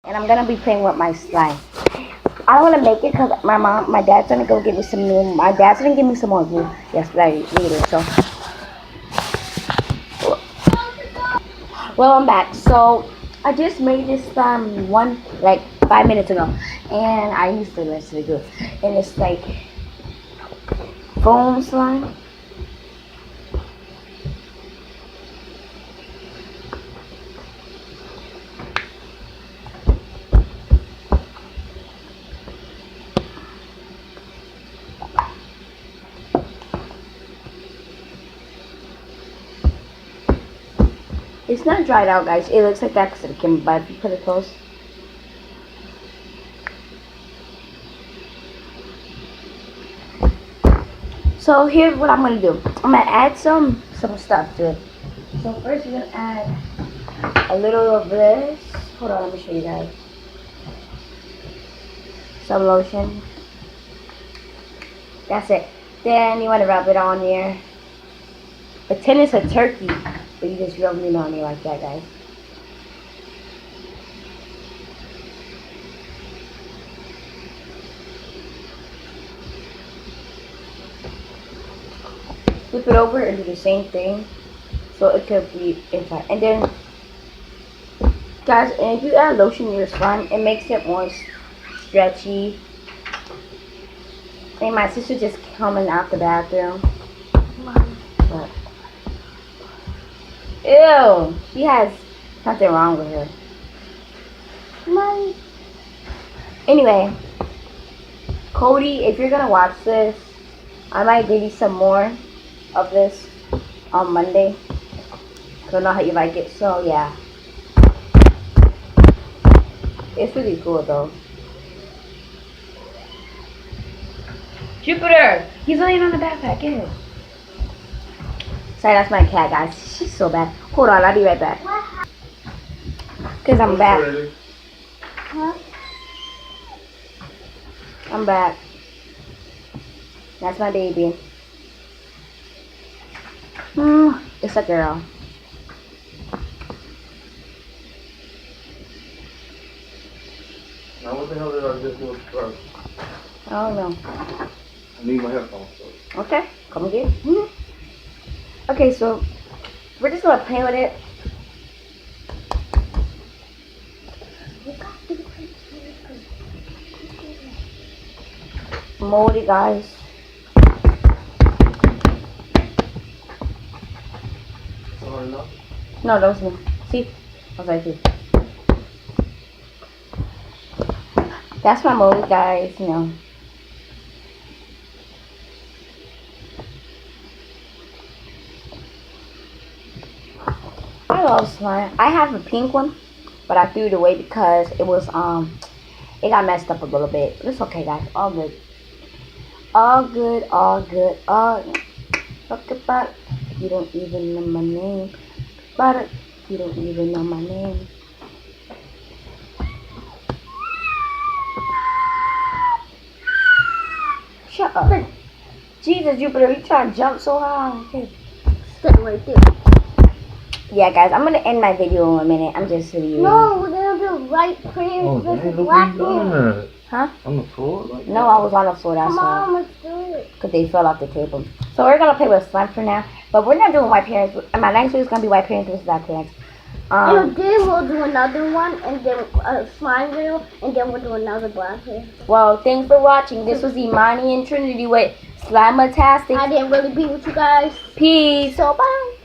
And I'm gonna be playing with my slime. I don't want to make it because my dad's gonna go get me some new. My dad's gonna give me some more glue yesterday later. So, well, I'm back. So I just made this slime like 5 minutes ago, and I used to listen to it, and it's like foam slime. It's not dried out, guys. It looks like that because of the camera, but if you put it close. So here's what I'm gonna do. I'm gonna add some stuff to it. So first we're gonna add a little of this. Hold on, let me show you guys. Some lotion. That's it. Then you want to rub it on there. Pretend it's a turkey, but you just rub it on there like that, guys. Flip it over and do the same thing, so it could be inside. And then, guys, and if you add lotion to your slime, it makes it more stretchy. And my sister just coming out the bathroom. But, ew, she has something wrong with her. Mom. Anyway, Cody, if you're gonna watch this, I might give you some more of this on Monday. I don't know how you like it, so yeah. It's really cool though. Jupiter! He's laying on the backpack, get it. Sorry, that's my cat, guys. She's so bad. Hold on, I'll be right back. Because I'm back. Huh? I'm back. That's my baby. It's a girl. Now what the hell did I just do first? I don't know. I need my headphones. So. Okay, come again. Okay, so we're just gonna play with it. Mold it, guys. Sorry, enough? No, that was me. See? I was like, see. That's my mold, guys, you know. I love slime. I have a pink one, but I threw it away because it was it got messed up a little bit. But it's okay, guys. All good. All good, all good, all talk about it. You don't even know my name. About it. You don't even know my name. Shut up. Jesus, Jupiter, you trying to jump so high. Okay. Stay right there. Yeah, guys, I'm gonna end my video in a minute. I'm just sitting here. No, we're gonna do right here with the black man. Huh? On the floor? Like no, I was on the floor. That's Come why. on, let's do it. Because they fell off the table. So we're gonna play with slime for now. But we're not doing white parents. My next video is gonna be white parents versus black parents. And then we'll do another one, and then a slime video, and then we'll do another black hair. Well, thanks for watching. This was Imani and Trinity with Slimeeeee. I didn't really be with you guys. Peace. So bye.